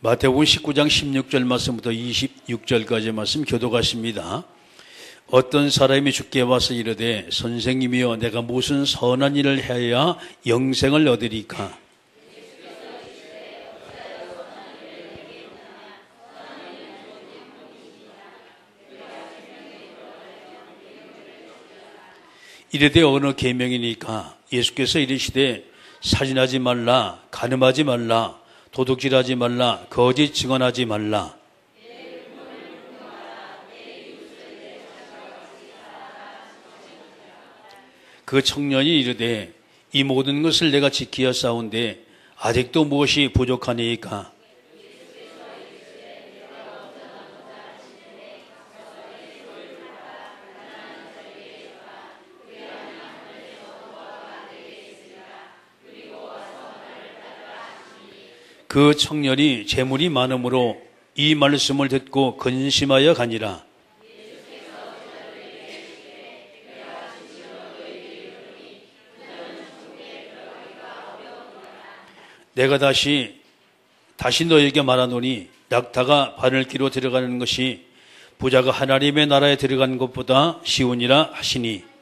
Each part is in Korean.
마태복음 19장 16절 말씀부터 26절까지 말씀 교독하십니다. 어떤 사람이 주께 와서 이르되 선생님이여 내가 무슨 선한 일을 해야 영생을 얻으리까? 이르되 어느 계명이니까? 예수께서 이르시되 살인하지 말라, 간음하지 말라, 도둑질하지 말라, 거짓 증언하지 말라. 그 청년이 이르되 이 모든 것을 내가 지키어 싸운데 아직도 무엇이 부족하니까? 그 청년이 재물이 많으므로 이 말씀을 듣고 근심하여 가니라. 내가 다시 너에게 말하노니 낙타가 바늘기로 들어가는 것이 부자가 하나님의 나라에 들어가는 것보다 쉬우니라 하시니.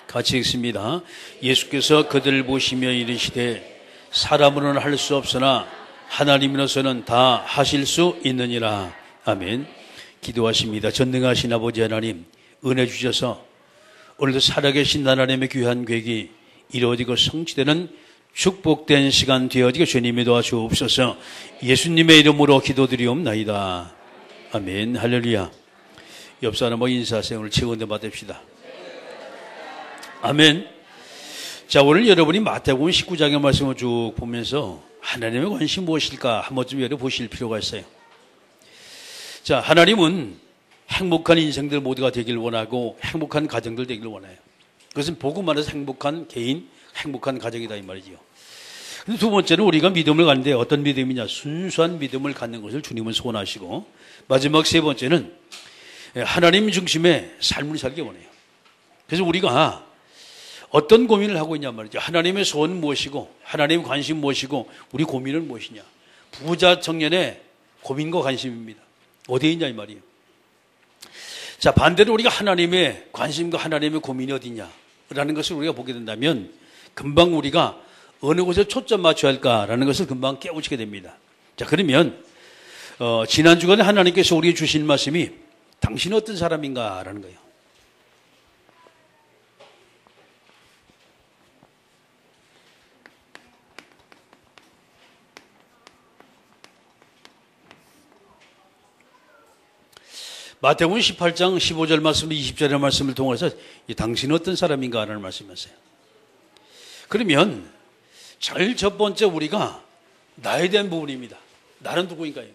같이 읽습니다. 예수께서 그들을 보시며 이르시되 사람으로는 할 수 없으나 하나님으로서는 다 하실 수 있느니라. 아멘. 기도하십니다. 전능하신 아버지 하나님, 은혜 주셔서 오늘도 살아계신 하나님의 귀한 계획이 이루어지고 성취되는 축복된 시간 되어지게 주님이 도와주옵소서. 예수님의 이름으로 기도드리옵나이다. 아멘. 할렐루야. 옆 사람하고 인사하세요. 오늘 최고 은혜 받읍시다. 아멘. 자, 오늘 여러분이 마태복음 19장의 말씀을 쭉 보면서 하나님의 관심이 무엇일까 한 번쯤 열어보실 필요가 있어요. 자, 하나님은 행복한 인생들 모두가 되길 원하고 행복한 가정들 되길 원해요. 그것은 복음 안에서 행복한 개인, 행복한 가정이다 이 말이지요. 근데 두 번째는 우리가 믿음을 갖는데 어떤 믿음이냐? 순수한 믿음을 갖는 것을 주님은 소원하시고, 마지막 세 번째는 하나님 중심의 삶을 살기 원해요. 그래서 우리가 어떤 고민을 하고 있냐 말이죠. 하나님의 소원은 무엇이고 하나님의 관심 무엇이고 우리 고민은 무엇이냐. 부자 청년의 고민과 관심입니다. 어디에 있냐 이 말이에요. 자, 반대로 우리가 하나님의 관심과 하나님의 고민이 어디냐라는 것을 우리가 보게 된다면 금방 우리가 어느 곳에 초점 맞춰야 할까라는 것을 금방 깨우치게 됩니다. 자, 그러면 지난 주간에 하나님께서 우리에게 주신 말씀이 당신은 어떤 사람인가라는 거예요. 마태복음 18장 15절 말씀, 20절의 말씀을 통해서 당신은 어떤 사람인가 라는 말씀이었어요. 그러면 제일 첫 번째 우리가 나에 대한 부분입니다. 나는 누구인가요?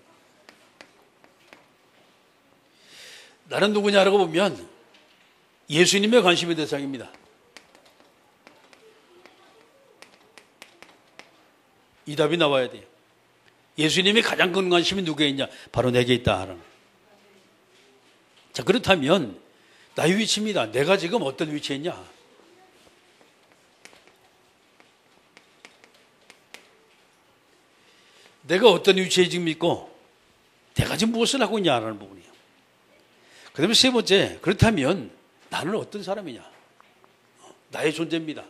나는 누구냐라고 보면 예수님의 관심의 대상입니다. 이 답이 나와야 돼요. 예수님이 가장 큰 관심이 누구에 있냐? 바로 내게 있다 하는. 자, 그렇다면 나의 위치입니다. 내가 지금 어떤 위치에 있냐? 내가 어떤 위치에 지금 있고 내가 지금 무엇을 하고 있냐라는 부분이에요. 그 다음에 세 번째, 그렇다면 나는 어떤 사람이냐? 나의 존재입니다.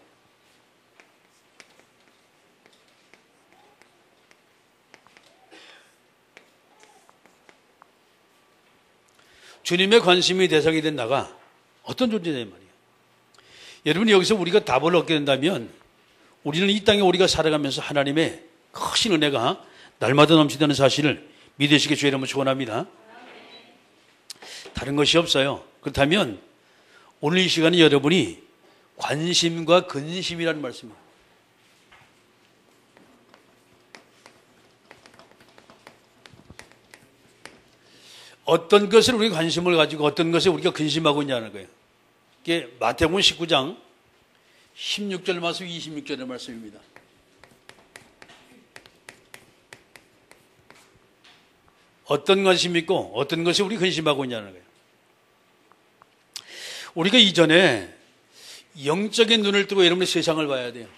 주님의 관심이 대상이 된 나가 어떤 존재냐 말이에요. 여러분, 여기서 우리가 답을 얻게 된다면 우리는 이 땅에 우리가 살아가면서 하나님의 크신 은혜가 날마다 넘치다는 사실을 믿으시게 주의 이름으로 축원합니다. 다른 것이 없어요. 그렇다면 오늘 이 시간에 여러분이 관심과 근심이라는 말씀입니다. 어떤 것을 우리가 관심을 가지고 어떤 것에 우리가 근심하고 있냐는 거예요. 이게 마태복음 19장 16절 말씀, 26절의 말씀입니다. 어떤 관심이 있고 어떤 것에 우리 근심하고 있냐는 거예요. 우리가 이전에 영적인 눈을 뜨고 여러분의 세상을 봐야 돼요.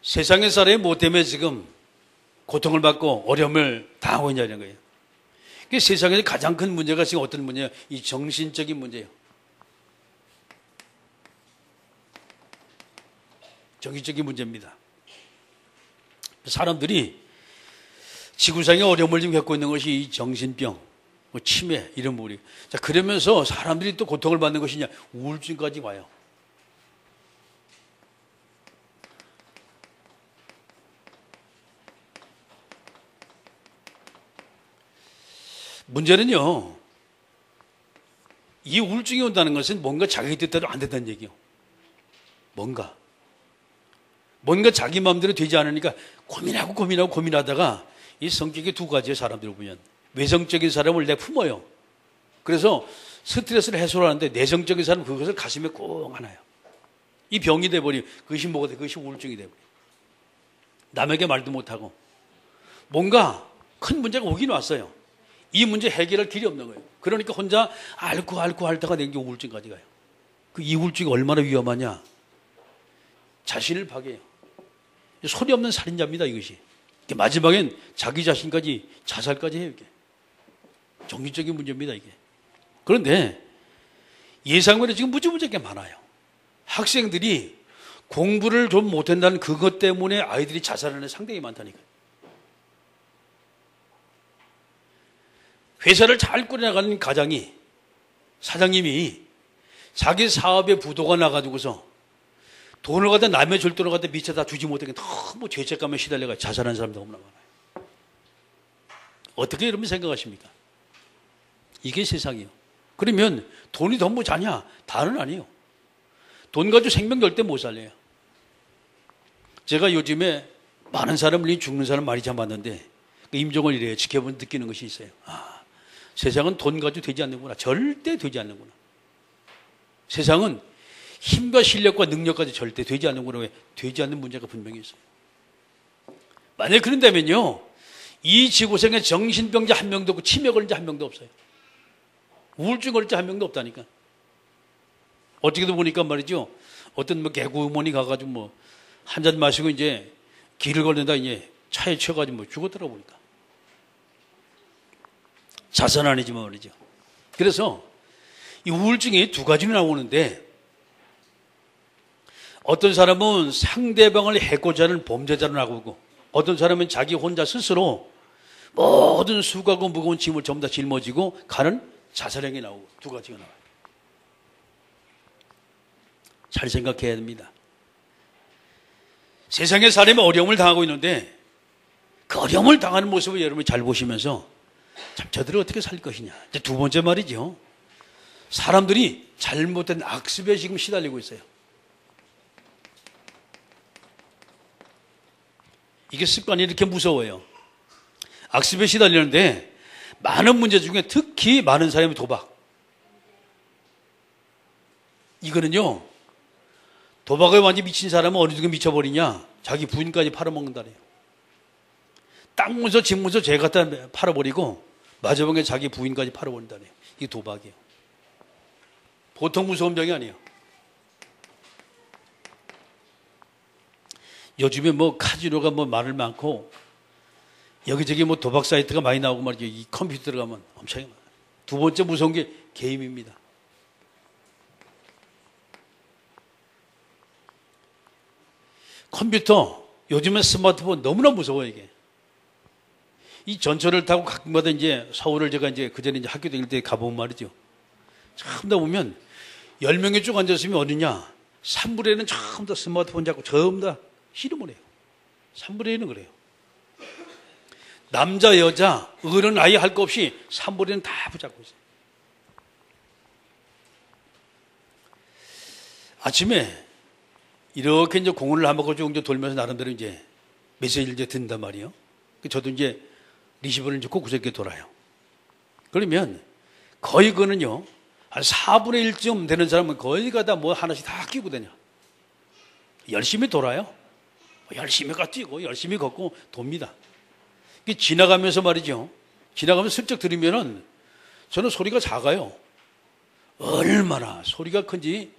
세상의 사람이 뭐 때문에 지금 고통을 받고 어려움을 당하고 있냐는 거예요. 세상에서 가장 큰 문제가 지금 어떤 문제예요? 이 정신적인 문제예요. 정신적인 문제입니다. 사람들이 지구상의 어려움을 지금 겪고 있는 것이 이 정신병, 뭐 치매 이런 부분이. 자, 그러면서 사람들이 또 고통을 받는 것이냐? 우울증까지 와요. 문제는요, 이 우울증이 온다는 것은 뭔가 자기 뜻대로 안 된다는 얘기예요. 뭔가 자기 마음대로 되지 않으니까 고민하다가 이 성격이 두 가지예요. 사람들을 보면 외성적인 사람을 내 품어요. 그래서 스트레스를 해소하는데 내성적인 사람은 그것을 가슴에 꼭 안아요. 이 병이 돼버리면 그것이 뭐가 돼? 그것이 우울증이 돼버려요. 남에게 말도 못하고 뭔가 큰 문제가 오긴 왔어요. 이 문제 해결할 길이 없는 거예요. 그러니까 혼자 앓고 앓다가 낸 게 우울증까지 가요. 그 이 우울증이 얼마나 위험하냐? 자신을 파괴해요. 소리 없는 살인자입니다, 이것이. 마지막엔 자기 자신까지 자살까지 해요, 이게. 정신적인 문제입니다, 이게. 그런데 예상외로 지금 무지무지하게 많아요. 학생들이 공부를 좀 못한다는 그것 때문에 아이들이 자살하는 애 상당히 많다니까요. 회사를 잘 꾸려나가는 가장이, 사장님이 자기 사업에 부도가 나가지고서 돈을 갖다 남의 절도를 갖다 미쳐다 주지 못하게 너무 죄책감에 시달려가 자살하는 사람도 너무나 많아요. 어떻게 여러분 생각하십니까? 이게 세상이에요. 그러면 돈이 더 모자냐? 다는 아니에요. 돈 가지고 생명 절대 못 살려요. 제가 요즘에 많은 사람들이 죽는 사람 많이 잡았는데 임종을 이래요. 지켜보면 느끼는 것이 있어요. 아, 세상은 돈 가지고 되지 않는구나. 절대 되지 않는구나. 세상은 힘과 실력과 능력까지 절대 되지 않는구나. 왜? 되지 않는 문제가 분명히 있어요. 만약에 그런다면요, 이 지구상에 정신병자 한 명도 없고 치매 걸린 자 한 명도 없어요. 우울증 걸린 자 한 명도 없다니까. 어떻게도 보니까 말이죠, 어떤 뭐 개구먼이 가가지고 뭐 한 잔 마시고 이제 길을 걸는다 이제 차에 치여가지고 뭐 죽었더라고 보니까. 자선 아니지만 말이죠. 그래서 이 우울증이 두 가지로 나오는데, 어떤 사람은 상대방을 해코자 하는 범죄자로 나오고, 어떤 사람은 자기 혼자 스스로 모든 수고하고 무거운 짐을 전부 다 짊어지고 가는 자살행위 나오고, 두 가지가 나와요. 잘 생각해야 됩니다. 세상의 사람이 어려움을 당하고 있는데 그 어려움을 당하는 모습을 여러분이 잘 보시면서 참 저들을 어떻게 살 것이냐. 이제 두 번째 말이죠. 사람들이 잘못된 악습에 지금 시달리고 있어요. 이게 습관이 이렇게 무서워요. 악습에 시달리는데 많은 문제 중에 특히 많은 사람이 도박. 이거는요, 도박에 완전히 미친 사람은 어느 정도 미쳐버리냐? 자기 부인까지 팔아먹는다래요. 땅 문서, 집 문서 제 갖다 팔아버리고 마지막에 자기 부인까지 팔아버린다래요. 이게 도박이에요. 보통 무서운 병이 아니에요. 요즘에 뭐 카지노가 뭐 말을 많고 여기저기 뭐 도박 사이트가 많이 나오고 말이죠. 이 컴퓨터 들어가면 엄청 많아요. 두 번째 무서운 게 게임입니다. 컴퓨터, 요즘은 스마트폰 너무나 무서워요, 이게. 이 전철을 타고 가끔가다 이제 서울을 제가 이제 그전에 이제 학교 다닐 때 가보면 말이죠. 처음 다 보면 10명이 쭉 앉았으면 어디냐? 3분의 1은 전부 다 스마트폰 잡고 전부 다 씨름을 해요. 3분의 1은 그래요. 남자, 여자, 어른, 아이 할 거 없이 3분의 1은 다 붙잡고 있어요. 아침에 이렇게 이제 공원을 한 바퀴 쭉 돌면서 나름대로 이제 메시지를 이제 듣는단 말이에요. 저도 이제 리시버를 이제 곳곳에 돌아요. 그러면 거의 그거는요, 한 4분의 1쯤 되는 사람은 거의 가다 뭐 하나씩 다 끼고 다녀. 열심히 돌아요. 열심히 뛰고 열심히 걷고 돕니다. 지나가면서 말이죠, 지나가면서 슬쩍 들으면은 저는 소리가 작아요. 얼마나 소리가 큰지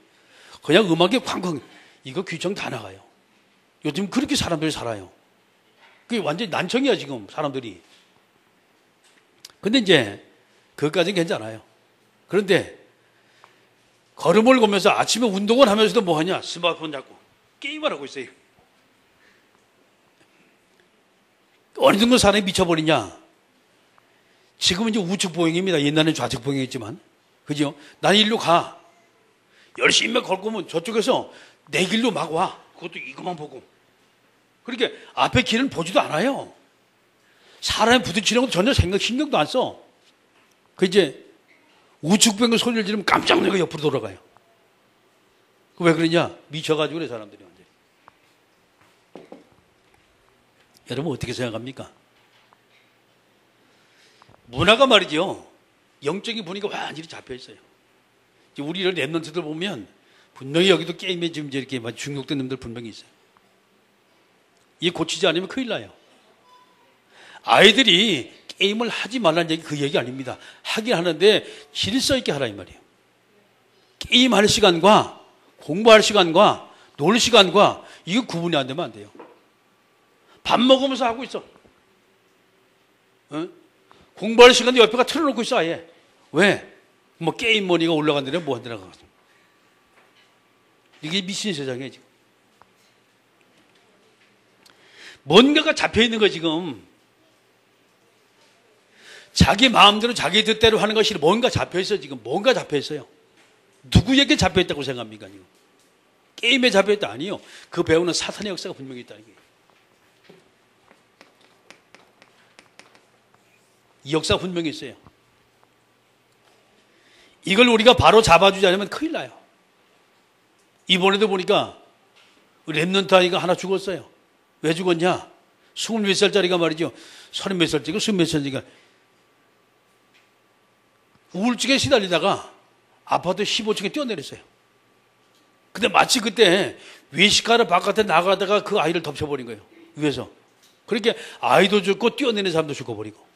그냥 음악이 쾅쾅 이거 귀청 다 나가요. 요즘 그렇게 사람들이 살아요. 그게 완전히 난청이야 지금 사람들이. 근데 이제 그것까지는 괜찮아요. 그런데 걸음을 걸면서 아침에 운동을 하면서도 뭐 하냐? 스마트폰 잡고 게임을 하고 있어요. 어느 정도 사람이 미쳐버리냐? 지금은 이제 우측 보행입니다. 옛날에는 좌측 보행이었지만. 그죠? 나는 일로 가. 열심히 걸 거면 저쪽에서 내 길로 막 와. 그것도 이것만 보고. 그렇게 앞에 길은 보지도 않아요. 사람이 부딪히는 것도 전혀 신경도 안 써. 그 이제 우측 보행 소리를 지르면 깜짝 놀고 옆으로 돌아가요. 왜 그러냐? 미쳐가지고 그래, 사람들이 완전히. 여러분 어떻게 생각합니까? 문화가 말이죠. 영적인 분위기가 완전히 잡혀 있어요. 우리 이런 랩런트들 보면 분명히 여기도 게임에 지금 이렇게 중독된 놈들 분명히 있어요. 이게 고치지 않으면 큰일 나요. 아이들이 게임을 하지 말라는 얘기 그 얘기 아닙니다. 하긴 하는데 질서 있게 하라 이 말이에요. 게임할 시간과 공부할 시간과 놀 시간과 이거 구분이 안 되면 안 돼요. 밥 먹으면서 하고 있어. 어? 공부할 시간에 옆에가 틀어놓고 있어 아예. 왜? 뭐 게임 머니가 올라간다냐 뭐 한다냐. 이게 미친 세상이에요 지금. 뭔가가 잡혀있는 거 지금. 자기 마음대로 자기 뜻대로 하는 것이 뭔가 잡혀있어요 지금. 뭔가 잡혀있어요. 누구에게 잡혀있다고 생각합니까 지금? 게임에 잡혀있다 아니요. 그 배우는 사탄의 역사가 분명히 있다는 거예요. 이 역사가 분명히 있어요. 이걸 우리가 바로 잡아주지 않으면 큰일 나요. 이번에도 보니까 랩런트 아이가 하나 죽었어요. 왜 죽었냐? 20몇 살짜리가 말이죠. 30몇 살짜리가 20몇 살짜리가 우울증에 시달리다가 아파트 15층에 뛰어내렸어요. 근데 마치 그때 외식하러 바깥에 나가다가 그 아이를 덮쳐버린 거예요. 위에서. 그렇게 아이도 죽고 뛰어내는 사람도 죽어버리고.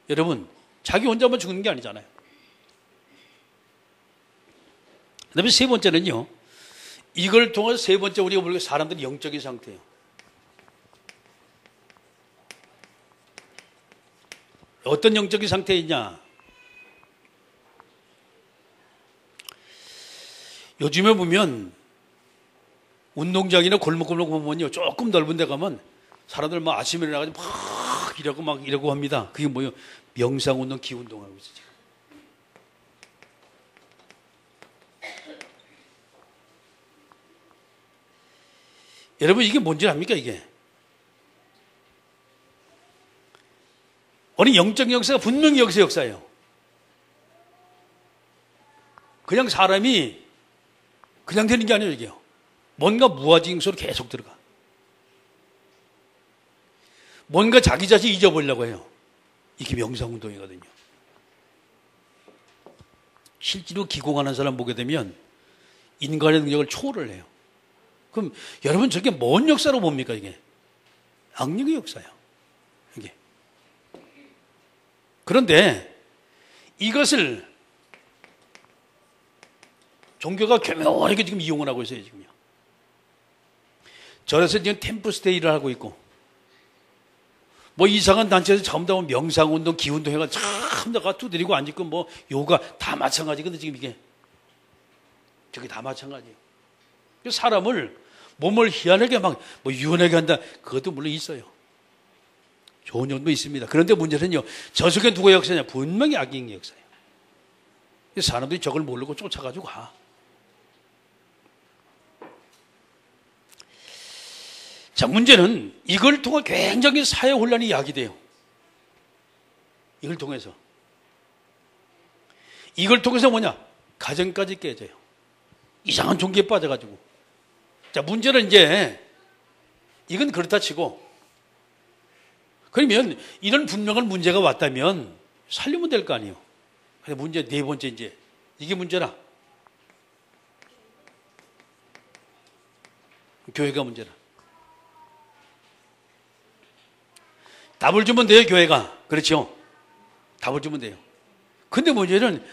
여러분, 자기 혼자만 죽는 게 아니잖아요. 그 다음에 세 번째는요. 이걸 통해서 세 번째 우리가 보는 게 사람들의 영적인 상태예요. 어떤 영적인 상태에 있냐? 요즘에 보면 운동장이나 골목골목 보면요. 조금 넓은 데 가면 사람들 막 아침에 일어나가지고 막 이러고 합니다. 그게 뭐예요? 명상운동, 기운동하고 있어요. 지금. 여러분 이게 뭔지 압니까 이게? 어느 영적 역사가 분명히 여기서 역사예요. 그냥 사람이 그냥 되는 게 아니에요 이게요. 뭔가 무아징수로 계속 들어가. 뭔가 자기 자신 잊어버리려고 해요. 이게 명상운동이거든요. 실제로 기공하는 사람 보게 되면 인간의 능력을 초월을 해요. 그럼 여러분 저게 뭔 역사로 봅니까 이게? 악력의 역사예요. 이게. 그런데 이것을 종교가 교묘하게 지금 이용을 하고 있어요 지금요. 저래서 지금 템플스테이를 하고 있고 뭐 이상한 단체에서 전부 다 명상운동, 기운동 해가지고 전부 다 두드리고 앉고 뭐 요가 다 마찬가지거든 지금 이게. 저게 다 마찬가지예요. 사람을 몸을 희한하게 막 뭐 유연하게 한다. 그것도 물론 있어요. 좋은 점도 있습니다. 그런데 문제는요. 저 속에 누구의 역사냐? 분명히 악의 역사예요. 사람들이 저걸 모르고 쫓아가지고 가. 자, 문제는 이걸 통해 굉장히 사회 혼란이 야기돼요. 이걸 통해서. 이걸 통해서 뭐냐? 가정까지 깨져요. 이상한 종교에 빠져가지고. 자, 문제는 이제 이건 그렇다 치고 그러면 이런 분명한 문제가 왔다면 살리면 될 거 아니에요. 근데 문제 네 번째 이제 이게 문제라. 교회가 문제라. 답을 주면 돼요, 교회가. 그렇죠? 답을 주면 돼요. 근데 문제는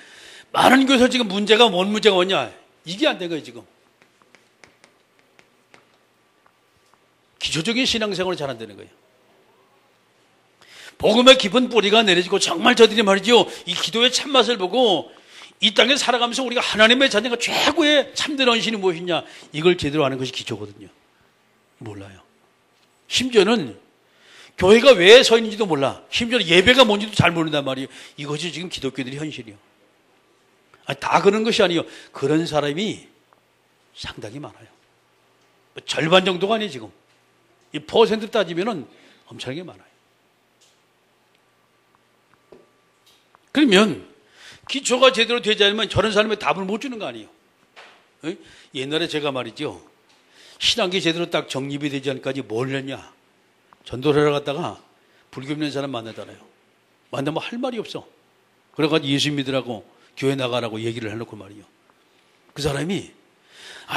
많은 교회에서 지금 문제가 뭔 문제가 뭐냐? 이게 안 된 거예요, 지금. 기초적인 신앙생활을 잘 안 되는 거예요. 복음의 깊은 뿌리가 내려지고 정말 저들이 말이죠. 이 기도의 참맛을 보고 이 땅에 살아가면서 우리가 하나님의 자녀가 최고의 참된 헌신이 무엇이냐? 이걸 제대로 아는 것이 기초거든요. 몰라요. 심지어는 교회가 왜 서 있는지도 몰라. 심지어는 예배가 뭔지도 잘 모른단 말이에요. 이것이 지금 기독교들의 현실이에요. 아니, 다 그런 것이 아니에요. 그런 사람이 상당히 많아요. 절반 정도가 아니에요, 지금. 이 퍼센트 따지면은 엄청나게 많아요. 그러면 기초가 제대로 되지 않으면 저런 사람의 답을 못 주는 거 아니에요. 옛날에 제가 말이죠. 신앙이 제대로 딱 정립이 되지 않기까지 뭘 했냐. 전도를 하러 갔다가 불교 믿는 사람 만나잖아요. 만나면 할 말이 없어. 그래가지고 예수 믿으라고 교회 나가라고 얘기를 해놓고 말이요. 그 사람이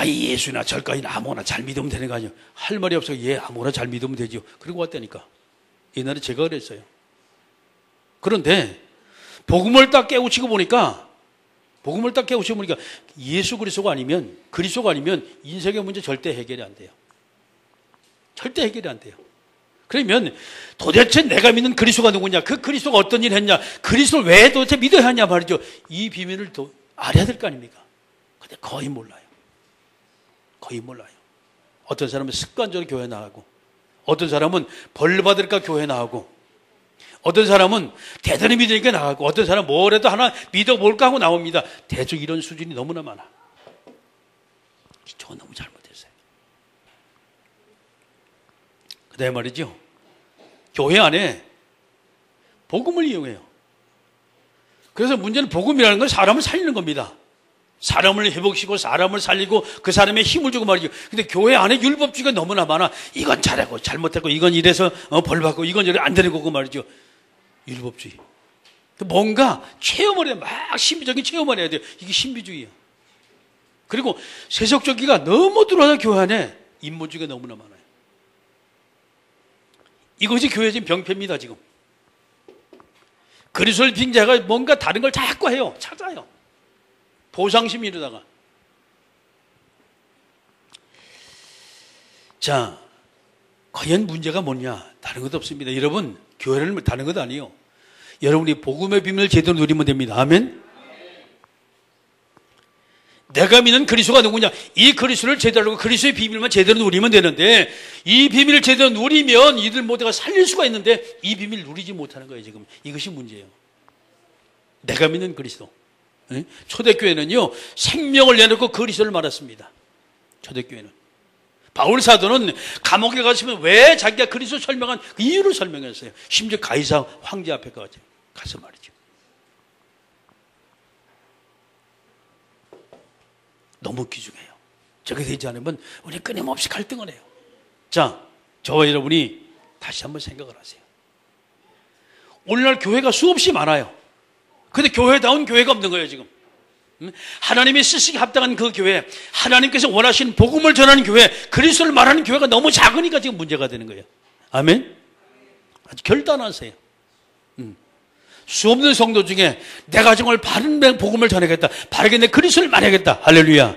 예수나 절까지나 아무거나 잘 믿으면 되는 거 아니에요. 할 말이 없어. 아무거나 잘 믿으면 되죠. 그리고 왔다니까. 옛날에 제가 그랬어요. 그런데 복음을 딱 깨우치고 보니까 예수 그리스도가 아니면 인생의 문제 절대 해결이 안 돼요. 절대 해결이 안 돼요. 그러면 도대체 내가 믿는 그리스도가 누구냐? 그 그리스도가 어떤 일을 했냐? 그리스도를 왜 도대체 믿어야 하냐 말이죠. 이 비밀을 또 알아야 될 거 아닙니까? 근데 거의 몰라요. 거의 몰라요. 어떤 사람은 습관적으로 교회 나가고, 어떤 사람은 벌 받을까 교회 나가고, 어떤 사람은 대단히 믿으니까 나가고, 어떤 사람은 뭐라도 하나 믿어볼까 하고 나옵니다. 대충 이런 수준이 너무나 많아. 저건 너무 잘못했어요. 그 다음에 말이죠. 교회 안에 복음을 이용해요. 그래서 문제는 복음이라는 건 사람을 살리는 겁니다. 사람을 회복시키고 사람을 살리고 그 사람의 힘을 주고 말이죠. 근데 교회 안에 율법주의가 너무나 많아. 이건 잘하고 잘못했고 이건 이래서 벌받고 이건 이래 안 되는 거고 말이죠. 율법주의. 뭔가 체험을 해야 막 신비적인 체험을 해야 돼요. 이게 신비주의예요. 그리고 세속주의가 너무 들어와서 교회 안에 인본주의가 너무나 많아요. 이것이 교회 지금 병폐입니다. 지금 그리스도를 빙자가 뭔가 다른 걸 자꾸 해요. 찾아요. 보상심이로다가. 자, 과연 문제가 뭐냐? 다른 것도 없습니다. 여러분, 교회는 다른 것 아니에요. 여러분이 복음의 비밀을 제대로 누리면 됩니다. 아멘? 내가 믿는 그리스도가 누구냐? 이 그리스도를 제대로 알고 그리스도의 비밀만 제대로 누리면 되는데, 이 비밀을 제대로 누리면 이들 모두가 살릴 수가 있는데 이 비밀을 누리지 못하는 거예요. 지금 이것이 문제예요. 내가 믿는 그리스도. 초대교회는요, 생명을 내놓고 그리스도를 말했습니다. 초대교회는. 바울 사도는 감옥에 갔으면 왜 자기가 그리스도 설명한 그 이유를 설명했어요. 심지어 가이사 황제 앞에 가서 말이죠. 너무 귀중해요. 저게 되지 않으면 우리 끊임없이 갈등을 해요. 자, 저와 여러분이 다시 한번 생각을 하세요. 오늘날 교회가 수없이 많아요. 근데 교회다운 교회가 없는 거예요, 지금. 하나님이 쓰시기 합당한 그 교회, 하나님께서 원하시는 복음을 전하는 교회, 그리스도를 말하는 교회가 너무 작으니까 지금 문제가 되는 거예요. 아멘? 아주 결단하세요. 수없는 성도 중에 내가 정말 바른 복음을 전하겠다, 바르게 내 그리스도를 말하겠다. 할렐루야.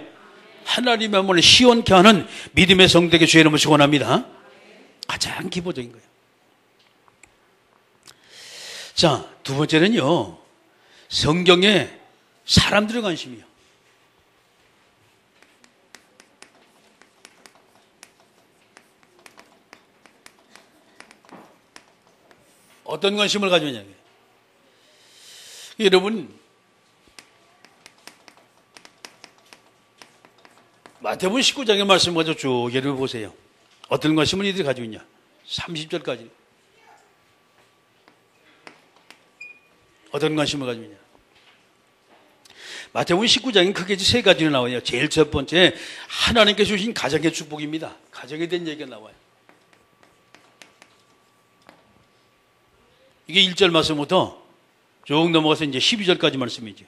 하나님의 몸을 시원케 하는 믿음의 성도에게 주의 이름을 축원합니다. 가장 기본적인 거예요. 자, 두 번째는요, 성경에 사람들의 관심이요. 어떤 관심을 가지고 있냐고요. 여러분, 마태복음 19장의 말씀 가지고 쭉 여러분 보세요. 어떤 관심을 이들이 가지고 있냐. 30절까지. 어떤 관심을 가지고 있냐. 마태복음 19장에 크게 세 가지로 나와요. 제일 첫 번째, 하나님께서 주신 가정의 축복입니다. 가정에 대한 얘기가 나와요. 이게 1절 말씀부터 쭉 넘어가서 이제 12절까지 말씀이죠.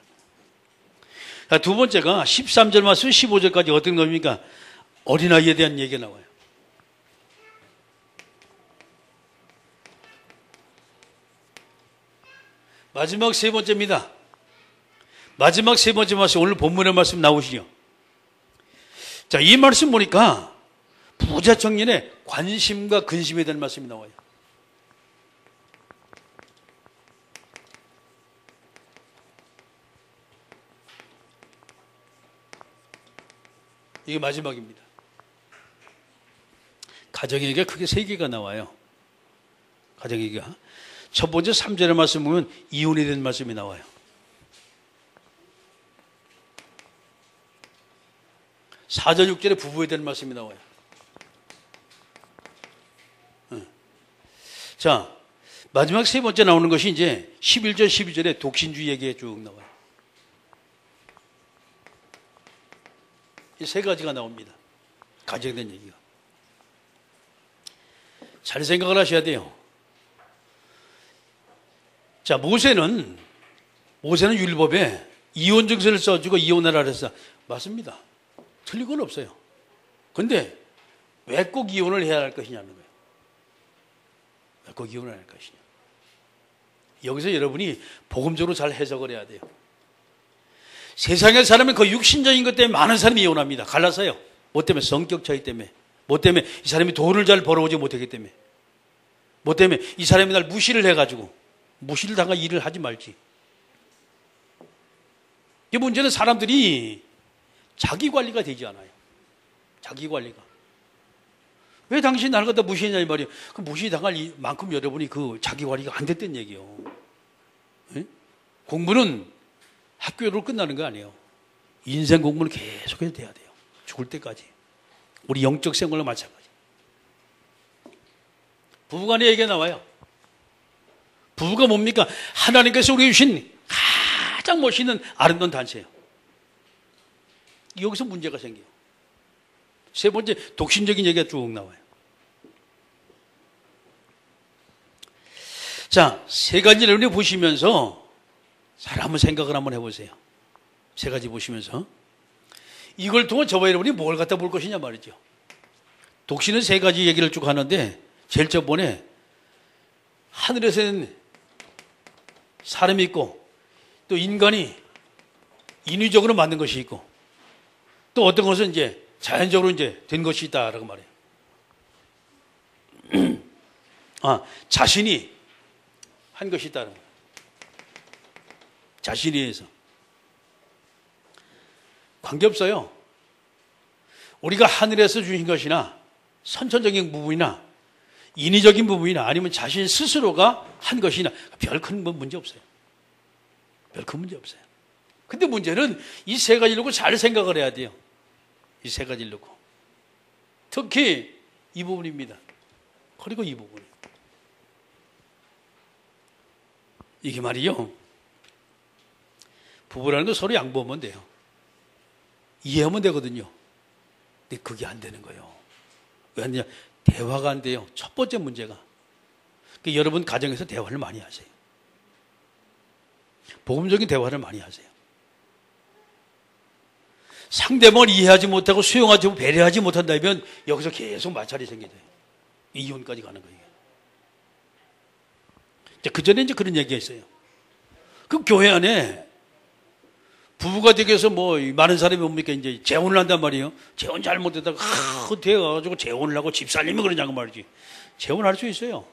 두 번째가 13절 말씀 15절까지 어떤 겁니까? 어린아이에 대한 얘기가 나와요. 마지막 세 번째입니다. 마지막 세 번째 말씀, 오늘 본문의 말씀 나오시죠. 자, 이 말씀 보니까 부자 청년의 관심과 근심에 대한 말씀이 나와요. 이게 마지막입니다. 가정얘기가 크게 세 개가 나와요. 가정얘기가. 첫 번째 3절의 말씀 보면 이혼에 대한 말씀이 나와요. 4절, 6절에 부부에 대한 말씀이 나와요. 자, 마지막 세 번째 나오는 것이 이제 11절, 12절에 독신주의 얘기가 쭉 나와요. 이 세 가지가 나옵니다. 가정에 대한 얘기가. 잘 생각을 하셔야 돼요. 자, 모세는 율법에 이혼 증서를 써주고 이혼하라 그랬어. 맞습니다. 틀린 건 없어요. 근데 왜 꼭 이혼을 해야 할 것이냐는 거예요. 왜 꼭 이혼을 할 것이냐. 여기서 여러분이 복음적으로 잘 해석을 해야 돼요. 세상의 사람은 그 육신적인 것 때문에 많은 사람이 이혼합니다. 갈라서요. 뭐 때문에? 성격 차이 때문에. 뭐 때문에? 이 사람이 돈을 잘 벌어오지 못하기 때문에. 뭐 때문에? 이 사람이 날 무시를 해가지고. 무시를 당한 일을 하지 말지. 이 문제는 사람들이 자기 관리가 되지 않아요. 자기 관리가. 왜 당신이 나를 갖다 무시했냐 이 말이에요. 그 무시당할 만큼 여러분이 그 자기 관리가 안 됐다는 얘기예요. 네? 공부는 학교로 끝나는 거 아니에요. 인생 공부는 계속해서 돼야 돼요. 죽을 때까지. 우리 영적 생활과 마찬가지. 부부간의 얘기가 나와요. 부부가 뭡니까? 하나님께서 우리에게 주신 가장 멋있는 아름다운 단체예요. 여기서 문제가 생겨요. 세 번째, 독신적인 얘기가 쭉 나와요. 자, 세 가지를 여러분이 보시면서 잘 한번 생각을 한번 해보세요. 세 가지 보시면서 이걸 통해 저와 여러분이 뭘 갖다 볼 것이냐 말이죠. 독신은 세 가지 얘기를 쭉 하는데 제일 저번에 하늘에서는 사람이 있고 또 인간이 인위적으로 만든 것이 있고 또 어떤 것은 이제 자연적으로 이제 된 것이 있다라고 말해요. 자신이 한 것이 있다는 거예요. 자신에 의해서. 관계없어요. 우리가 하늘에서 주신 것이나 선천적인 부분이나 인위적인 부분이나 아니면 자신 스스로가 한 것이나 별 큰 문제 없어요. 별 큰 문제 없어요. 근데 문제는 이 세 가지를 놓고 잘 생각을 해야 돼요. 이 세 가지를 놓고. 특히 이 부분입니다. 그리고 이 부분. 이게 말이요. 부부라는 건 서로 양보하면 돼요. 이해하면 되거든요. 근데 그게 안 되는 거예요. 왜 안 되냐? 대화가 안 돼요. 첫 번째 문제가. 그러니까 여러분 가정에서 대화를 많이 하세요. 복음적인 대화를 많이 하세요. 상대방을 이해하지 못하고 수용하지 못하고 배려하지 못한다면 여기서 계속 마찰이 생겨요. 이혼까지 가는 거예요. 그 전에 이제 그런 얘기가 있어요. 그 교회 안에 부부가 되기 위해서 뭐 많은 사람이 뭡니까 이제 재혼을 한단 말이에요. 재혼 잘못했다가 되어가지고 재혼을 하고 집살림이 그러냐고 말이지. 재혼할 수 있어요.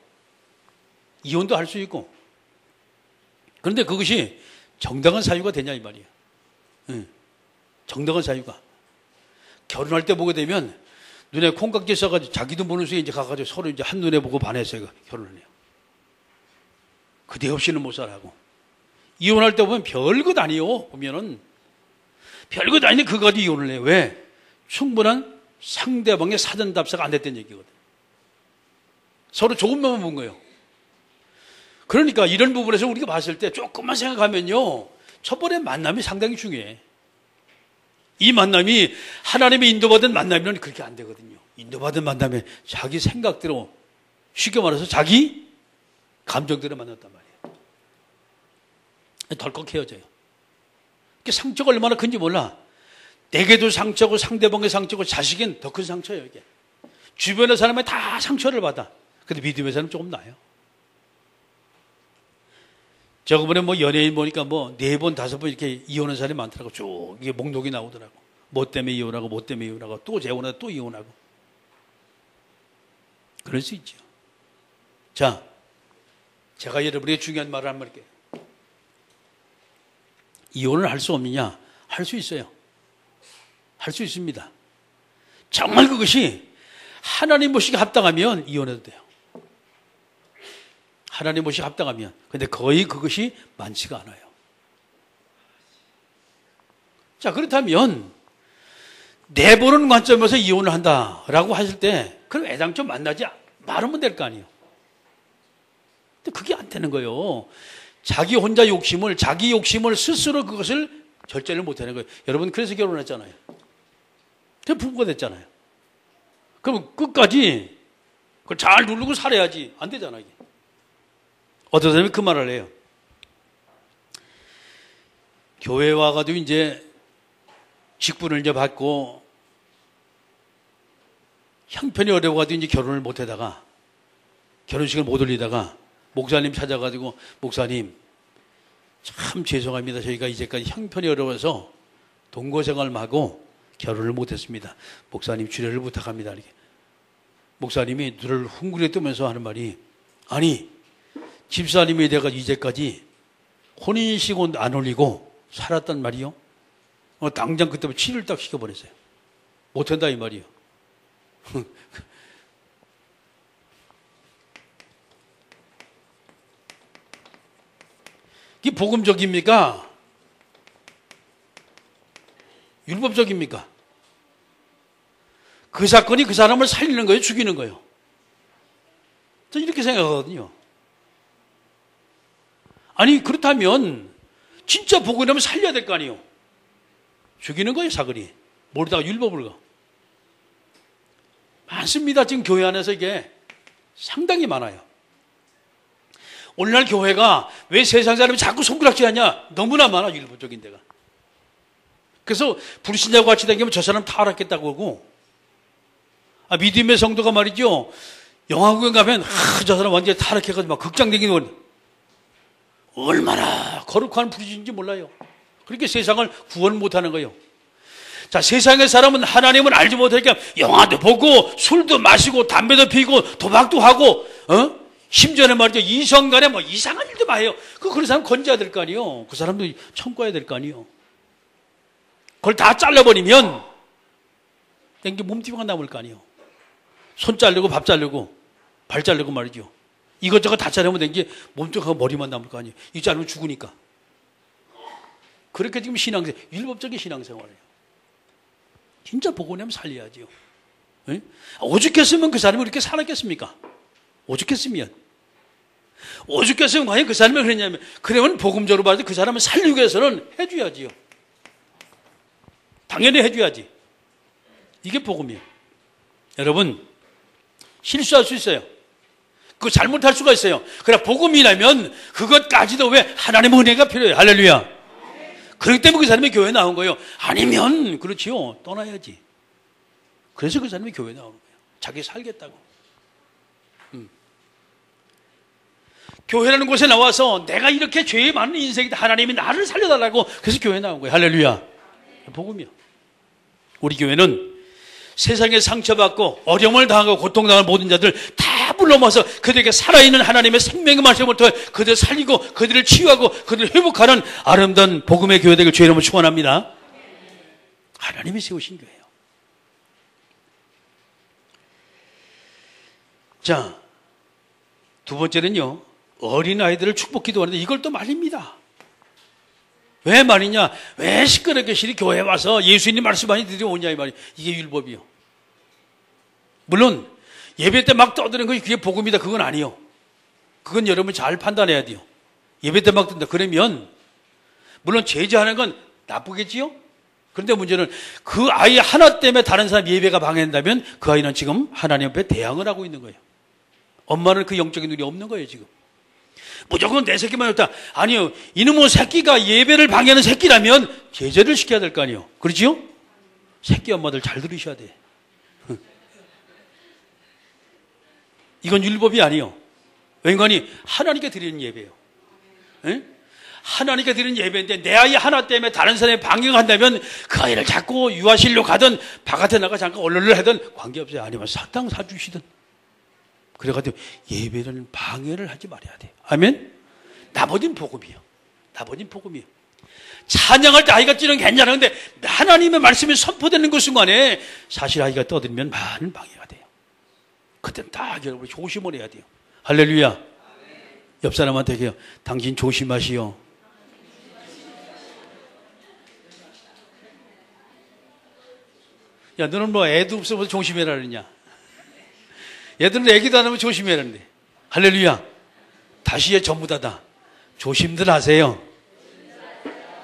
이혼도 할 수 있고. 그런데 그것이 정당한 사유가 되냐 이 말이에요. 정당한 사유가. 결혼할 때 보게 되면 눈에 콩깍지 써가지고 자기도 모르는 수에 이제 가가지고 서로 이제 한눈에 보고 반해서 결혼을 해요. 그대 없이는 못 살아고. 이혼할 때 보면 별것 아니요. 보면은 별것 아닌데 그거 가지고 이혼을 해요. 왜? 충분한 상대방의 사전 답사가 안 됐다는 얘기거든. 서로 좋은 면만 본 거예요. 그러니까 이런 부분에서 우리가 봤을 때 조금만 생각하면요. 첫 번째 만남이 상당히 중요해. 이 만남이 하나님의 인도받은 만남이면 그렇게 안 되거든요. 인도받은 만남에 자기 생각대로 쉽게 말해서 자기 감정대로 만났단 말이에요. 덜컥 헤어져요. 상처가 얼마나 큰지 몰라. 내게도 상처고 상대방의 상처고 자식엔 더 큰 상처예요. 이게. 주변의 사람이 다 상처를 받아. 근데 믿음의 사람은 조금 나아요. 저번에 뭐 연예인 보니까 뭐 4번, 5번 이렇게 이혼한 사람이 많더라고. 쭉 이게 목록이 나오더라고. 뭐 때문에 이혼하고, 뭐 때문에 이혼하고, 또 재혼하고, 또 이혼하고. 그럴 수 있죠. 자, 제가 여러분에게 중요한 말을 한번 할게요. 이혼을 할 수 없느냐? 할 수 있어요. 할 수 있습니다. 정말 그것이 하나님 보시기에 합당하면 이혼해도 돼요. 하나님 보시기에 합당하면. 근데 거의 그것이 많지가 않아요. 자, 그렇다면 내보는 관점에서 이혼을 한다라고 하실 때 그럼 애당초 만나지 말하면 될 거 아니에요. 근데 그게 안 되는 거예요. 자기 혼자 욕심을, 자기 욕심을 스스로 그것을 절제를 못하는 거예요. 여러분 그래서 결혼했잖아요. 그래서 부부가 됐잖아요. 그럼 끝까지 그걸 잘 누르고 살아야지. 안 되잖아요. 이게. 어떤 사람이 그 말을 해요. 교회 와가지고 이제 직분을 이제 받고 형편이 어려워가지고 이제 결혼을 못 하다가 결혼식을 못 올리다가 목사님 찾아가지고 목사님 참 죄송합니다. 저희가 이제까지 형편이 어려워서 동거생활하고 결혼을 못했습니다. 목사님 주례를 부탁합니다. 이렇게. 목사님이 눈을 훙그레 뜨면서 하는 말이 아니 집사님이 내가 이제까지 혼인신고 안 올리고 살았단 말이요. 당장 그때부터 치료를 딱 시켜버렸어요. 못한다 이 말이요. 이게 복음적입니까? 율법적입니까? 그 사건이 그 사람을 살리는 거예요? 죽이는 거예요? 저는 이렇게 생각하거든요. 아니 그렇다면 진짜 복음이라면 살려야 될 거 아니에요? 죽이는 거예요 사건이. 모르다가 율법을 가. 많습니다. 지금 교회 안에서 이게 상당히 많아요. 오늘날 교회가 왜 세상 사람이 자꾸 손가락질하냐? 너무나 많아 율법적인 데가. 그래서 불신자와 같이 다니면 저 사람 타락했다고 하고 믿음의 성도가 말이죠. 영화구경 가면 저 사람 완전히 타락해가지고 막 극장되기는 건 얼마나 거룩한 불신인지 몰라요. 그렇게 세상을 구원 못하는 거예요. 자, 세상의 사람은 하나님을 알지 못하니까 영화도 보고 술도 마시고 담배도 피우고 도박도 하고 심지어는 말이죠. 이성간에 뭐 이상한 일도 많이 해요. 그런 사람 건져야 될 거 아니에요. 그 사람도 청구해야 될 거 아니에요. 그걸 다 잘라버리면 땡기 몸뚱이가 남을 거 아니에요. 손 자르고 밥 자르고 발 자르고 말이죠. 이것저것 다 자르면 된 게 몸뚱이하고 머리만 남을 거 아니에요. 이 자르면 죽으니까. 그렇게 지금 신앙생활, 율법적인 신앙생활이에요. 진짜 복원하면 살려야죠. 네? 오죽했으면 그 사람이 그렇게 살았겠습니까? 오죽했으면 과연 그 사람이 그랬냐면 그러면 복음적으로 봐도 그 사람을 살리기 위해서는 해줘야지요. 당연히 해줘야지. 이게 복음이에요. 여러분 실수할 수 있어요. 그거 잘못할 수가 있어요. 그러나 복음이라면 그것까지도 왜 하나님의 은혜가 필요해요. 할렐루야. 그렇기 때문에 그 사람이 교회에 나온 거예요. 아니면 그렇지요. 떠나야지. 그래서 그 사람이 교회에 나오는 거예요. 자기 살겠다고. 교회라는 곳에 나와서 내가 이렇게 죄에 많은 인생이다. 하나님이 나를 살려달라고 그래서 교회에 나온 거예요. 할렐루야. 복음이요. 우리 교회는 세상에 상처받고 어려움을 당하고 고통당하는 모든 자들 다 불러 모아서 그들에게 살아있는 하나님의 생명의 말씀을 통해 그들을 살리고 그들을 치유하고 그들을 회복하는 아름다운 복음의 교회 되길 주의 이름으로 축원합니다. 하나님이 세우신 교회예요. 자, 두 번째는요. 어린아이들을 축복 기도하는데 이걸 또 말입니다. 왜 말이냐? 왜 시끄럽게 시리 교회에 와서 예수님 말씀 많이 들어오냐 이 말이에요. 이게 율법이요. 물론 예배 때 막 떠드는 거 그게 복음이다. 그건 아니요. 그건 여러분 잘 판단해야 돼요. 예배 때 막 뜬다. 그러면 물론 제재하는 건 나쁘겠지요. 그런데 문제는 그 아이 하나 때문에 다른 사람 예배가 방해된다면 그 아이는 지금 하나님 앞에 대항을 하고 있는 거예요. 엄마는 그 영적인 눈이 없는 거예요 지금. 무조건 내 새끼만 좋다. 아니요. 이놈의 새끼가 예배를 방해하는 새끼라면 제재를 시켜야 될 거 아니에요. 그렇지요? 새끼 엄마들 잘 들으셔야 돼. 이건 율법이 아니에요. 왠가니 하나님께 드리는 예배예요. 에? 하나님께 드리는 예배인데 내 아이 하나 때문에 다른 사람이 방해한다면 그 아이를 자꾸 유아실로 가든 바깥에 나가 잠깐 얼른 하든 관계없어요. 아니면 사탕 사주시든. 그래가지고 예배는 방해를 하지 말아야 돼요. 아멘? 나머지는 복음이에요. 나머지는 복음이에요. 찬양할 때 아이가 뛰는 게 괜찮은데 하나님의 말씀이 선포되는 그 순간에 사실 아이가 떠들면 많은 방해가 돼요. 그땐 딱 여러분 조심을 해야 돼요. 할렐루야. 옆 사람한테 얘기해요. 당신 조심하시오. 야, 너는 뭐 애도 없어서 조심해라 그러냐? 얘들은 애기도 안 하면 조심해라는데. 할렐루야. 다시에 전부 다다. 조심들 하세요.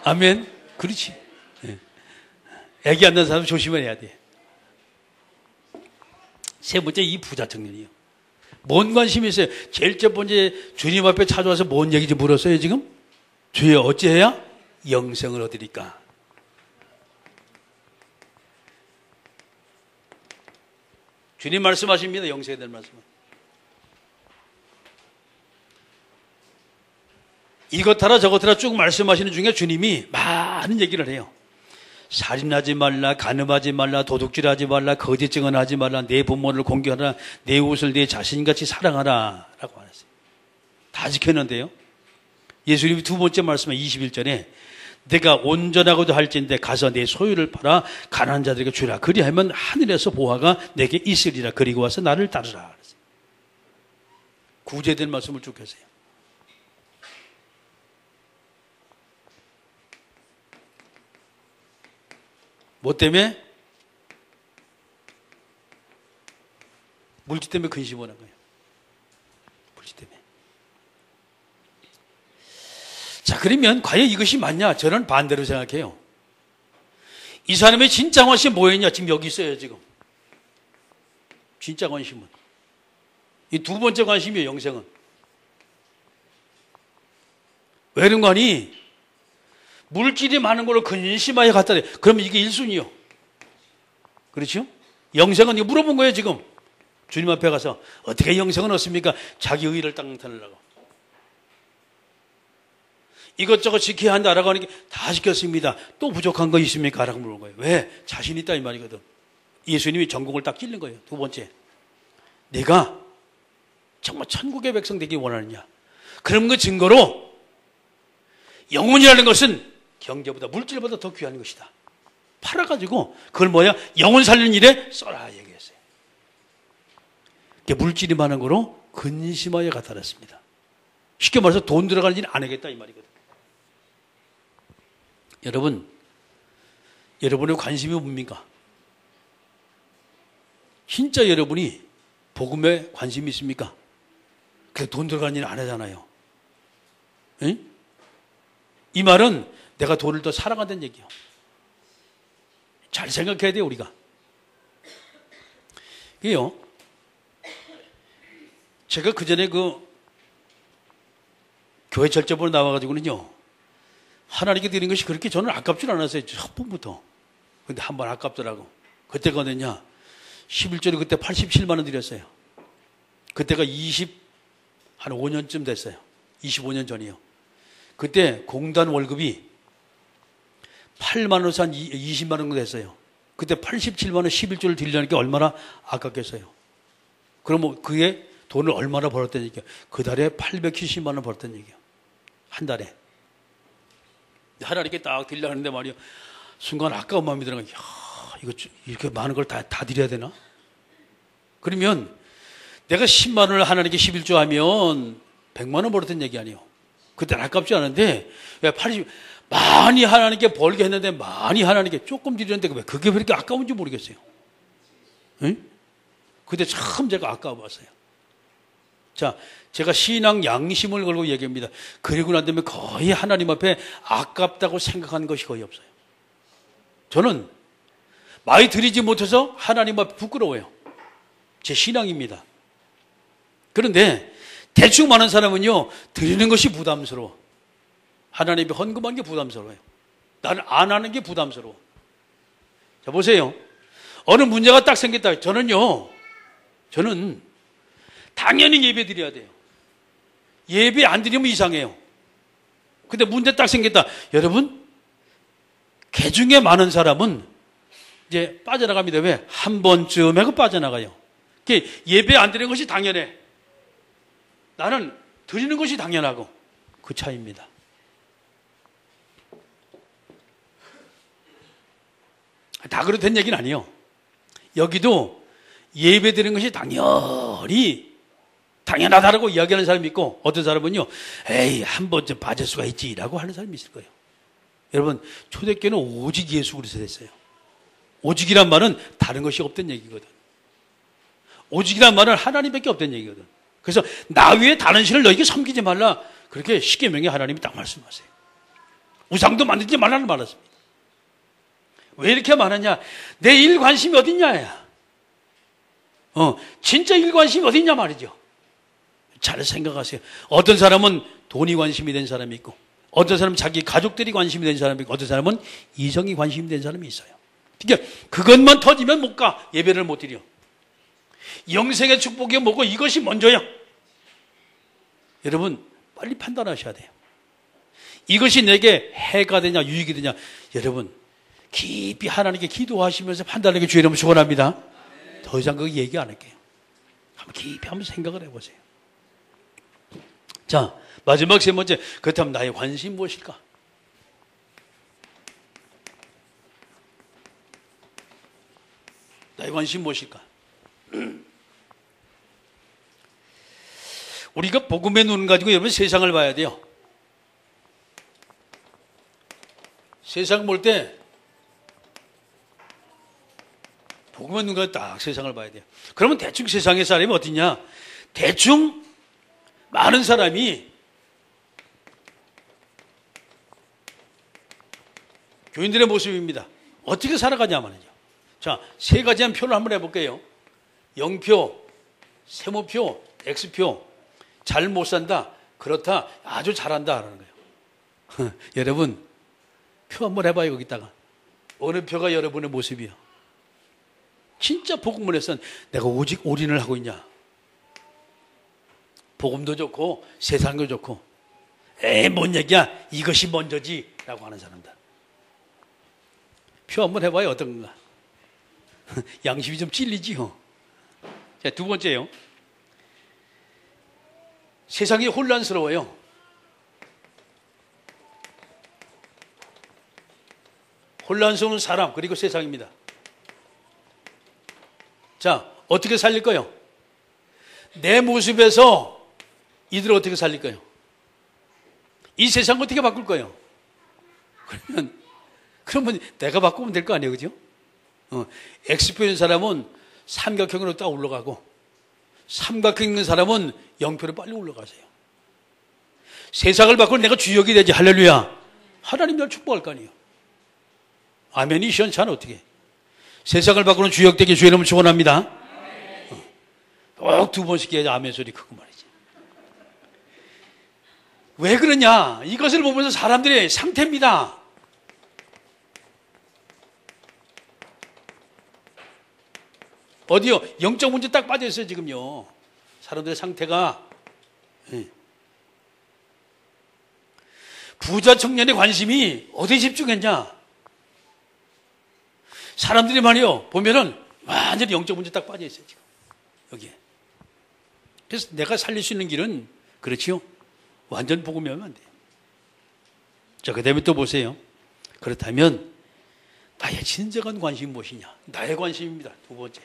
아멘. 그렇지. 네. 애기 안 낳는 사람 조심해야 돼. 세 번째, 이 부자 청년이요. 뭔 관심이 있어요? 제일 첫 번째, 주님 앞에 찾아와서 뭔 얘기인지 물었어요, 지금? 주여, 어찌해야 영생을 얻으리까? 주님 말씀하십니다, 영생에 대한 말씀은. 이것하라 저것하라 쭉 말씀하시는 중에 주님이 많은 얘기를 해요. 살인하지 말라, 간음하지 말라, 도둑질하지 말라, 거짓 증언하지 말라, 내 부모를 공경하라, 내 이웃을 내 자신같이 사랑하라 라고 하셨어요. 다 지켰는데요. 예수님이 두 번째 말씀은 21절에 내가 온전하고도 할진대 가서 내 소유를 팔아 가난한 자들에게 주라. 그리하면 하늘에서 보화가 내게 있으리라. 그리고 와서 나를 따르라. 구제된 말씀을 쭉 하세요. 뭐 때문에? 물질 때문에 근심을 한 거예요. 물질 때문에. 자, 그러면 과연 이것이 맞냐? 저는 반대로 생각해요. 이 사람의 진짜 관심이 뭐였냐? 지금 여기 있어요, 지금. 진짜 관심은. 이 두 번째 관심이에요, 영생은. 왜 그런 거니? 물질이 많은 걸로 근심하여 갖다 대. 그러면 이게 1순위요. 그렇죠? 영생은 이거 물어본 거예요, 지금. 주님 앞에 가서 어떻게 영생은 얻습니까? 자기 의의를 딱 나타내려고. 이것저것 지켜야 한다라고 하니까 다 지켰습니다. 또 부족한 거 있습니까? 라고 물어본 거예요. 왜? 자신 있다 이 말이거든. 예수님이 전공을 딱 찔른 거예요. 두 번째. 내가 정말 천국의 백성 되기 원하느냐? 그런 그 증거로 영혼이라는 것은 경제보다 물질보다 더 귀한 것이다. 팔아가지고 그걸 뭐야? 영혼 살리는 일에 써라 얘기했어요. 물질이 많은 거로 근심하여 가타랐습니다. 쉽게 말해서 돈 들어가는 일 안 하겠다 이 말이거든. 여러분, 여러분의 관심이 뭡니까? 진짜 여러분이 복음에 관심이 있습니까? 그래서 돈 들어가는 일 안 하잖아요. 응? 이 말은 내가 돈을 더 사랑한다는 얘기예요. 잘 생각해야 돼요, 우리가. 이게요. 제가 그 전에 교회 절제부로 나와가지고는요, 하나님께 드린 것이 그렇게 저는 아깝지 않았어요. 첫 번부터. 근데 한 번 아깝더라고. 그때가 어느냐? 11조를 그때 87만 원 드렸어요. 그때가 한 5년쯤 됐어요. 25년 전이요. 그때 공단 월급이 8만 원에서 한 20만 원 정도 됐어요. 그때 87만 원 11조를 드리려는 게 얼마나 아깝겠어요. 그러면 그게 돈을 얼마나 벌었다는 얘기예요. 그 달에 870만 원 벌었다는 얘기예요. 한 달에. 하나님께 딱 드리려고 하는데 말이요. 순간 아까운 마음이 들어가요. 이거 이렇게 많은 걸 다 드려야 되나? 그러면 내가 10만 원을 하나님께 11조 하면 100만 원 벌었다는 얘기 아니에요. 그때는 아깝지 않은데 왜 80 많이 하나님께 벌게 했는데 많이 하나님께 조금 드리는데 왜 그게 왜 이렇게 아까운지 모르겠어요. 응? 그때 참 제가 아까워봤어요. 자, 제가 신앙 양심을 걸고 얘기합니다. 그리고 난 다음에 거의 하나님 앞에 아깝다고 생각하는 것이 거의 없어요. 저는 많이 드리지 못해서 하나님 앞에 부끄러워요. 제 신앙입니다. 그런데 대충 많은 사람은요, 드리는 것이 부담스러워. 하나님이 헌금하는 게 부담스러워요. 나는 안 하는 게 부담스러워. 자, 보세요. 어느 문제가 딱 생겼다. 저는 당연히 예배 드려야 돼요. 예배 안 드리면 이상해요. 근데 문제 딱 생겼다. 여러분, 개 중에 많은 사람은 이제 빠져나갑니다. 왜? 한 번쯤에 그 빠져나가요. 예배 안 드리는 것이 당연해. 나는 드리는 것이 당연하고 그 차이입니다. 다 그렇다는 얘기는 아니에요. 여기도 예배 드리는 것이 당연하다라고 이야기하는 사람이 있고, 어떤 사람은요, 에이, 한 번쯤 빠질 수가 있지라고 하는 사람이 있을 거예요. 여러분, 초대교회는 오직 예수 그리스도 됐어요. 오직이란 말은 다른 것이 없던 얘기거든. 오직이란 말은 하나님밖에 없던 얘기거든. 그래서 나 외에 다른 신을 너에게 섬기지 말라. 그렇게 십계명에 하나님이 딱 말씀하세요. 우상도 만들지 말라는 말했습니다. 왜 이렇게 말하냐? 내 일 관심이 어딨냐야. 진짜 일 관심이 어딨냐 말이죠. 잘 생각하세요. 어떤 사람은 돈이 관심이 된 사람이 있고, 어떤 사람은 자기 가족들이 관심이 된 사람이 있고, 어떤 사람은 이성이 관심이 된 사람이 있어요. 그러니까 그것만 터지면 못 가. 예배를 못 드려. 영생의 축복이 뭐고 이것이 먼저야. 여러분, 빨리 판단하셔야 돼요. 이것이 내게 해가 되냐 유익이 되냐. 여러분, 깊이 하나님께 기도하시면서 판단하게 주의 이름으로 축원합니다. 더 이상 그거 얘기 안 할게요. 한번 깊이 한번 생각을 해보세요. 자, 마지막 세 번째. 그렇다면 나의 관심이 무엇일까? 나의 관심이 무엇일까? 우리가 복음의 눈 가지고 여러분 세상을 봐야 돼요. 세상 볼 때 복음의 눈 가지고 딱 세상을 봐야 돼요. 그러면 대충 세상의 사람이 어디냐? 대충 많은 사람이 교인들의 모습입니다. 어떻게 살아가냐 말이죠. 자, 세 가지 한 표를 한번 해볼게요. 0표, 세모표, X표. 잘 못 산다, 그렇다, 아주 잘한다 하는 거예요. 여러분, 표 한번 해봐요. 거기다가 어느 표가 여러분의 모습이야? 진짜 복음문에서는 내가 오직 올인을 하고 있냐? 복음도 좋고 세상도 좋고, 뭔 얘기야, 이것이 먼저지 라고 하는 사람들. 표 한번 해봐요. 어떤 건가? 양심이 좀 찔리지요. 자, 두 번째요. 세상이 혼란스러워요. 혼란스러운 사람, 그리고 세상입니다. 자, 어떻게 살릴 거요? 내 모습에서 이들을 어떻게 살릴 거요? 이 세상 어떻게 바꿀 거요? 그러면 내가 바꾸면 될 거 아니에요, 그죠? X표인 사람은 삼각형으로 딱 올라가고, 삼각형 있는 사람은 영표로 빨리 올라가세요. 세상을 바꾸면 내가 주역이 되지. 할렐루야. 하나님 날 축복할 거 아니에요. 아멘이 시원찮아. 어떻게? 세상을 바꾸는 주역 되게 주의 이름을 축원합니다. 꼭 두 번씩 해야지 아멘 소리 크고 말이지. 왜 그러냐? 이것을 보면서 사람들의 상태입니다. 어디요? 영적 문제 딱 빠져있어요, 지금요. 사람들의 상태가. 부자 청년의 관심이 어디에 집중했냐? 사람들이 말이요, 보면은 완전히 영적 문제 딱 빠져있어요, 지금. 여기에. 그래서 내가 살릴 수 있는 길은, 그렇지요? 완전 복음이 하면 안 돼요. 자, 그 다음에 또 보세요. 그렇다면, 나의 진정한 관심이 무엇이냐? 나의 관심입니다. 두 번째.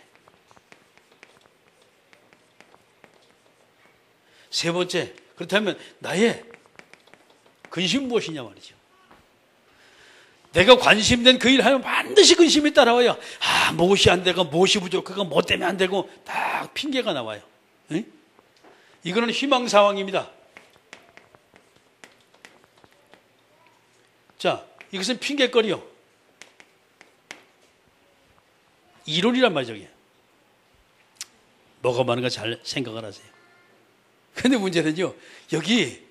세 번째, 그렇다면 나의 근심은 무엇이냐 말이죠. 내가 관심된 그 일 하면 반드시 근심이 따라와요. 무엇이 안 되고, 무엇이 부족하고, 뭐 때문에 안 되고, 딱 핑계가 나와요. 에? 이거는 희망 상황입니다. 자, 이것은 핑계거리요. 이론이란 말이죠. 이게. 뭐가 많은가 잘 생각을 하세요. 근데 문제는요, 여기,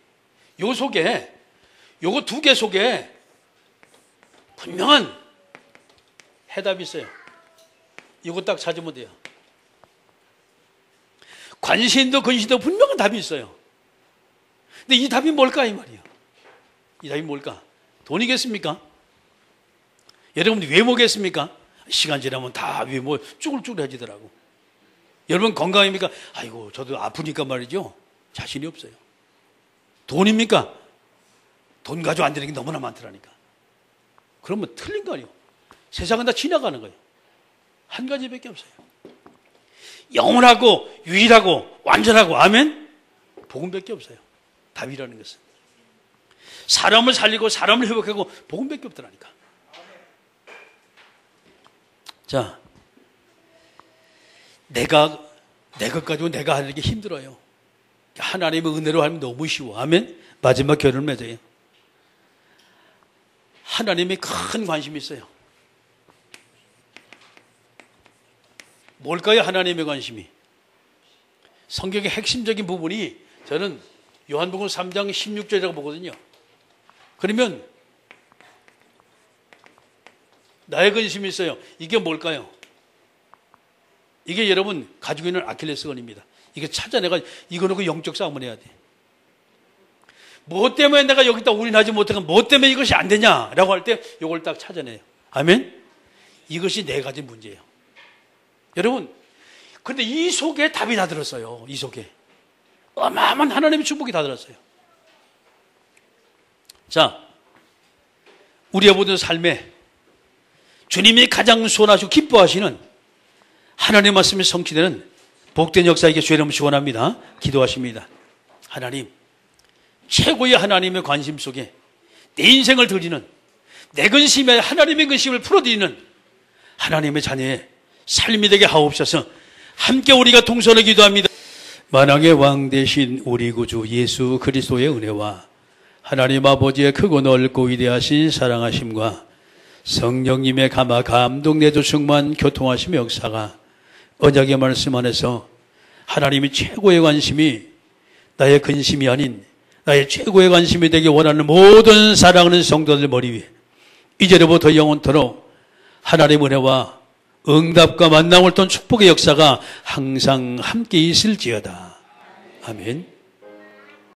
요 속에, 요거 두 개 속에 분명한 해답이 있어요. 이거 딱 찾으면 돼요. 관심도 근심도 분명한 답이 있어요. 근데 이 답이 뭘까, 이 말이에요. 이 답이 뭘까? 돈이겠습니까? 여러분 왜 뭐겠습니까? 시간 지나면 다 외모 쭈글쭈글해지더라고. 여러분 건강입니까? 아이고 저도 아프니까 말이죠. 자신이 없어요. 돈입니까? 돈 가지고 안 되는 게 너무나 많더라니까. 그러면 틀린 거 아니에요. 세상은 다 지나가는 거예요. 한 가지밖에 없어요. 영원하고 유일하고 완전하고 아멘? 복음밖에 없어요. 답이라는 것은. 사람을 살리고 사람을 회복하고 복음밖에 없더라니까. 자, 내 것 가지고 내가 하는 게 힘들어요. 하나님의 은혜로 하면 너무 쉬워. 아멘? 마지막 결론을 맺어요. 하나님의 큰 관심이 있어요. 뭘까요? 하나님의 관심이. 성경의 핵심적인 부분이 저는 요한복음 3장 16절이라고 보거든요. 그러면 나의 관심이 있어요. 이게 뭘까요? 이게 여러분 가지고 있는 아킬레스건입니다. 이게 찾아내가 이거 놓고 영적 싸움을 해야 돼. 무엇 때문에 내가 여기다 올인하지 못하고 무엇 때문에 이것이 안 되냐라고 할 때 이걸 딱 찾아내요. 아멘? 이것이 네 가지 문제예요. 여러분, 그런데 이 속에 답이 다 들었어요. 이 속에. 어마어마한 하나님의 축복이 다 들었어요. 자, 우리의 모든 삶에 주님이 가장 소원하시고 기뻐하시는 하나님의 말씀이 성취되는 복된 역사에게 주의 이름을 축원합니다. 기도하십니다. 하나님, 최고의 하나님의 관심 속에 내 인생을 드리는 내 근심에 하나님의 근심을 풀어드리는 하나님의 자녀의 삶이 되게 하옵소서. 함께 우리가 동선을 기도합니다. 만왕의 왕 되신 우리 구주 예수 그리스도의 은혜와 하나님 아버지의 크고 넓고 위대하신 사랑하심과 성령님의 감동 내주 충만 교통하심의 역사가 언약의 말씀 안에서 하나님이 최고의 관심이 나의 근심이 아닌 나의 최고의 관심이 되기 원하는 모든 사랑하는 성도들 머리 위에 이제로부터 영원토록 하나님의 은혜와 응답과 만남을 통한 축복의 역사가 항상 함께 있을지어다. 아멘.